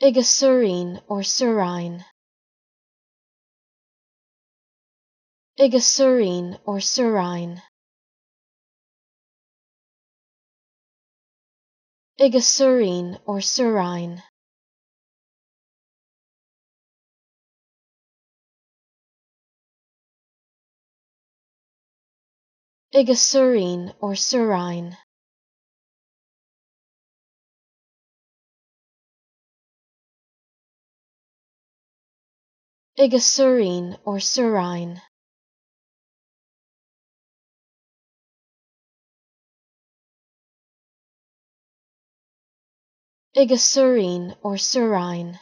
Igasurine or surine. Igasurine or surine. Igasurine or surine. Igasurine or surine. Igasurine or surine. Igasurine or surine.